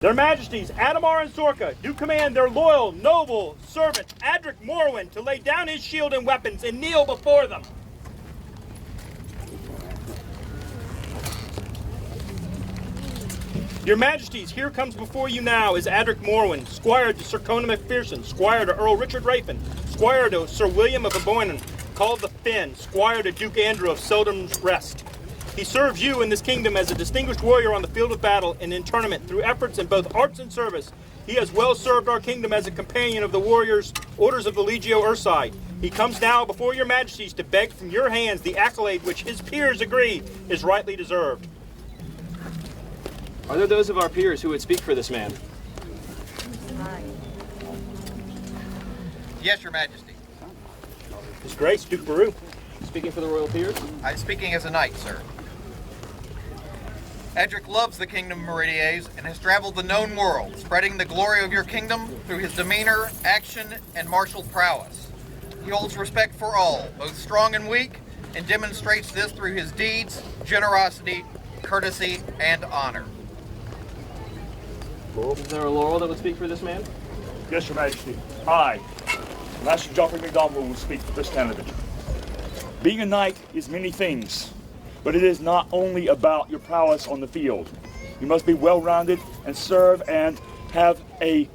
Their Majesties Adamar and Sorka do command their loyal, noble servant Adric Morwin to lay down his shield and weapons and kneel before them. Your Majesties, here comes before you now is Adric Morwin, Squire to Sir Conan Macpherson, Squire to Earl Richard Rafin, Squire to Sir William of Aboynon, called the Finn, Squire to Duke Andrew of Seldom's Rest. He serves you in this kingdom as a distinguished warrior on the field of battle and in tournament through efforts in both arts and service. He has well served our kingdom as a companion of the warriors' orders of the Legio Ursii. He comes now before your Majesties to beg from your hands the accolade which his peers agree is rightly deserved. Are there those of our peers who would speak for this man? Yes, Your Majesty. His Grace, Duke Baru. Speaking for the royal peers? I'm speaking as a knight, sir. Adric loves the kingdom of Meridies and has traveled the known world, spreading the glory of your kingdom through his demeanor, action, and martial prowess. He holds respect for all, both strong and weak, and demonstrates this through his deeds, generosity, courtesy, and honor. Is there a laurel that would speak for this man? Yes, Your Majesty. I, Master Joffrey McDonald, will speak for this candidate. Being a knight is many things, but it is not only about your prowess on the field. You must be well-rounded and serve and have a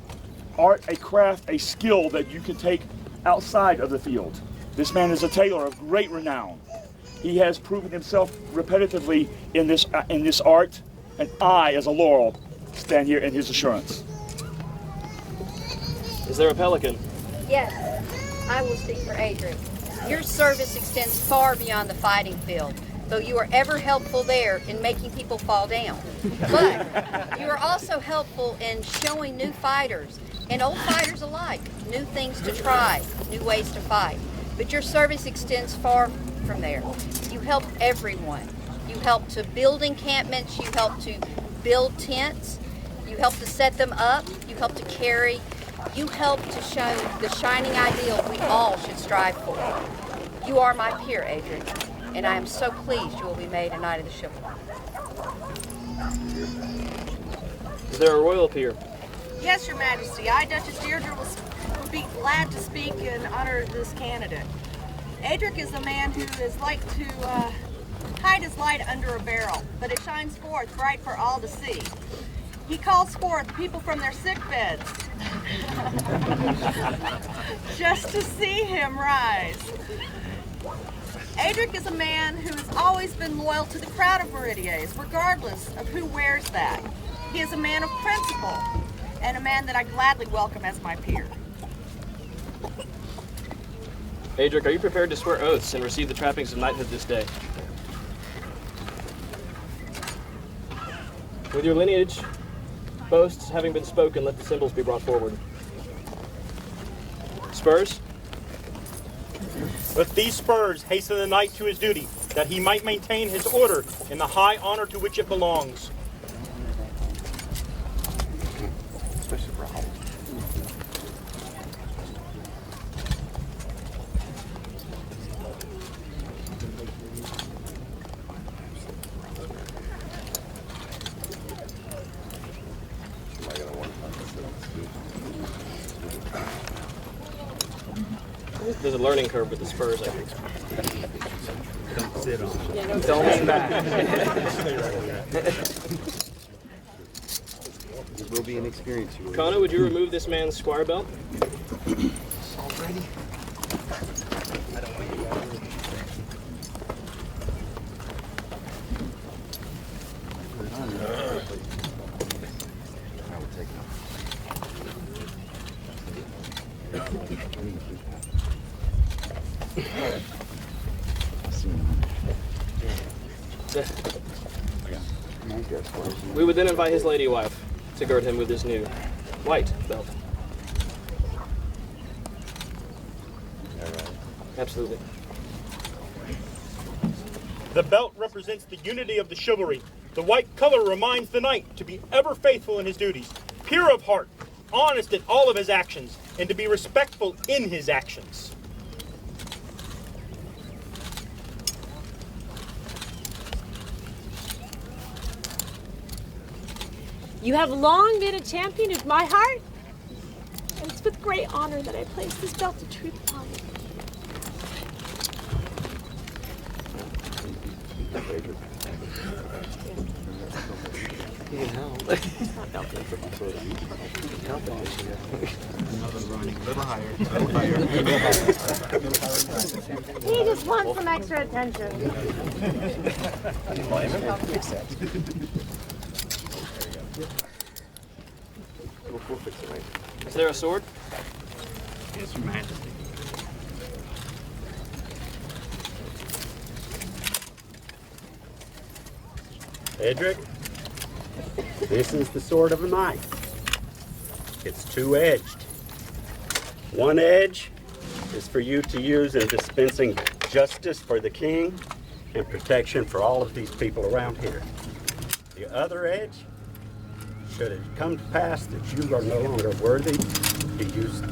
art, a craft, a skill that you can take outside of the field. This man is a tailor of great renown. He has proven himself repetitively in this art, and I, as a laurel, stand here in his assurance. Is there a pelican? Yes, I will speak for Adric. Your service extends far beyond the fighting field, though you are ever helpful there in making people fall down. But you are also helpful in showing new fighters, and old fighters alike, new things to try, new ways to fight. But your service extends far from there. You help everyone. You help to build encampments, you help to build tents, you help to set them up, you help to carry, you help to show the shining ideal we all should strive for. You are my peer, Adric, and I am so pleased you will be made a Knight of the Chivalry. Is there a royal peer? Yes, Your Majesty. I, Duchess Deirdre, will be glad to speak in honor of this candidate. Adric is a man who is like to hide his light under a barrel, but it shines forth bright for all to see. He calls forth people from their sick beds just to see him rise. Adric is a man who has always been loyal to the crowd of Meridies, regardless of who wears that. He is a man of principle, and a man that I gladly welcome as my peer. Adric, are you prepared to swear oaths and receive the trappings of knighthood this day? With your lineage, boasts having been spoken, let the symbols be brought forward. Spurs? With these spurs hasten the knight to his duty, that he might maintain his order in the high honor to which it belongs. There's a learning curve with the spurs, I think. Don't sit on it. Yeah, don't lean back. It will be an experience. Kana, would you remove this man's squire belt? Already? I don't want you guys. I will take it. We would then invite his lady wife to gird him with his new white belt. Absolutely. The belt represents the unity of the chivalry. The white color reminds the knight to be ever faithful in his duties, pure of heart, honest in all of his actions, and to be respectful in his actions. You have long been a champion of my heart, and it's with great honor that I place this belt of truth upon you. You can help. He just wants some extra attention. Is there a sword? Yes, Your Majesty. Adric, this is the sword of a knight. It's two-edged. One edge is for you to use in dispensing justice for the king and protection for all of these people around here. The other edge, should it come to pass that you are no longer worthy to be used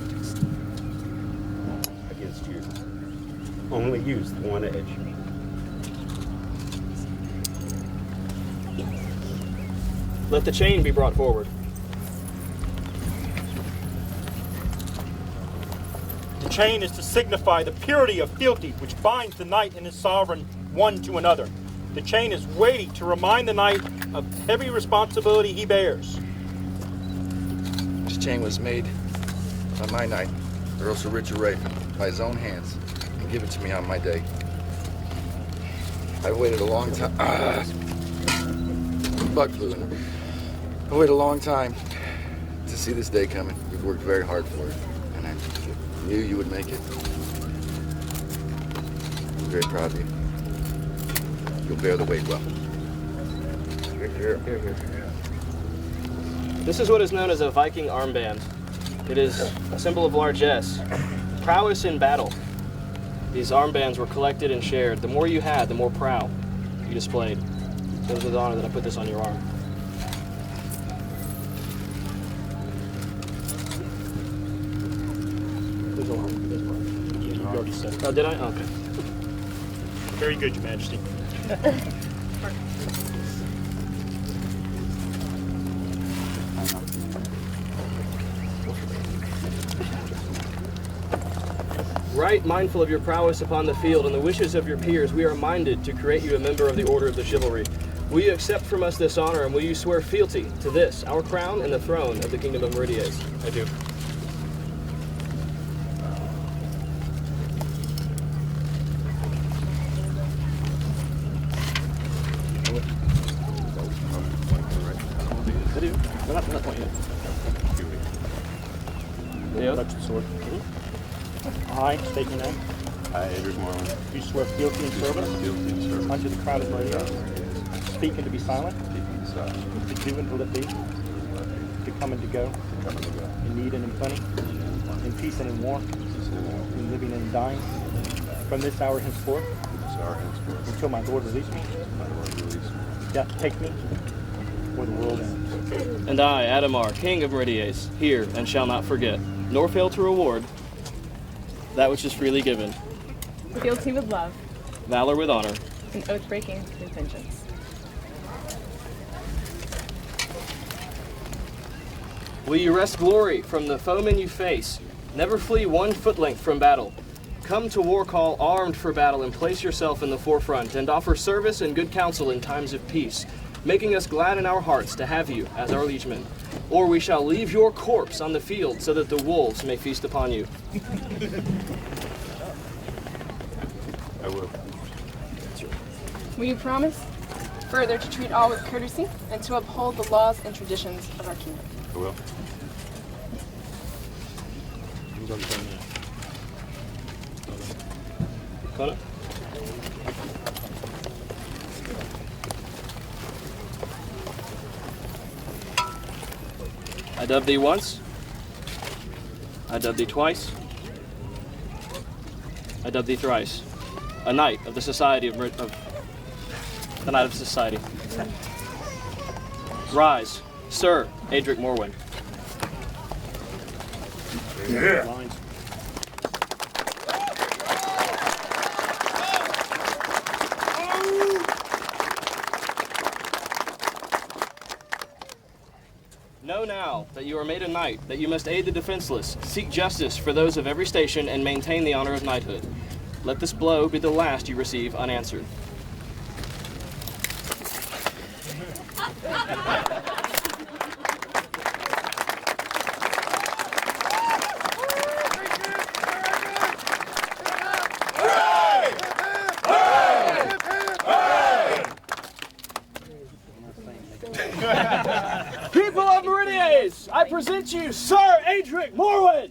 against you, only use the one edge. Let the chain be brought forward. The chain is to signify the purity of fealty which binds the knight and his sovereign one to another. The chain is weighty to remind the knight of heavy responsibility he bears. This chain was made by my knight, Earl Sir Richard Raven, by his own hands, and give it to me on my day. I've waited a long time. Bug flu. I waited a long time to see this day coming. We've worked very hard for it, and I knew you would make it. I'm very proud of you. You'll bear the weight well. Here. This is what is known as a Viking armband. It is a symbol of largesse, prowess in battle. These armbands were collected and shared. The more you had, the more prow you displayed. It was with honor that I put this on your arm. There's a line. There's one. Yeah, you already said it. Oh, did I? Okay. Very good, Your Majesty. Right mindful of your prowess upon the field and the wishes of your peers, we are minded to create you a member of the Order of the Chivalry. Will you accept from us this honor, and will you swear fealty to this, our crown and the throne of the Kingdom of Meridies? I do. I do. We're not point yet. Yeah. Touch the sword. I state your name. I, Adric Morwin, Do swear fealty and service fealty and service unto the crown of Meridies, speak and to be silent, keeping this up, to do and to let be, to come and to go, in need and in plenty, in peace and in war, in living and in dying, from this hour henceforth, until my Lord release me, death take me, or the world ends. And I, Adamar, King of Meridies, hear and shall not forget, nor fail to reward that which is freely given, Fealty with love, valor with honor, and oath-breaking with vengeance. Will you wrest glory from the foemen you face? Never flee 1 foot length from battle. Come to war call armed for battle and place yourself in the forefront and offer service and good counsel in times of peace, making us glad in our hearts to have you as our liegeman. Or we shall leave your corpse on the field so that the wolves may feast upon you. I will. Will you promise further to treat all with courtesy and to uphold the laws and traditions of our kingdom? I will. Kona? I dub thee once. I dub thee twice. I dub thee thrice. A knight of the Society of the Knight of Society. Rise, Sir Adric Morwin. Yeah. Lines. Know now that you are made a knight, that you must aid the defenseless, seek justice for those of every station, and maintain the honor of knighthood. Let this blow be the last you receive unanswered. People of Meridies, I present you Sir Adric Morwin!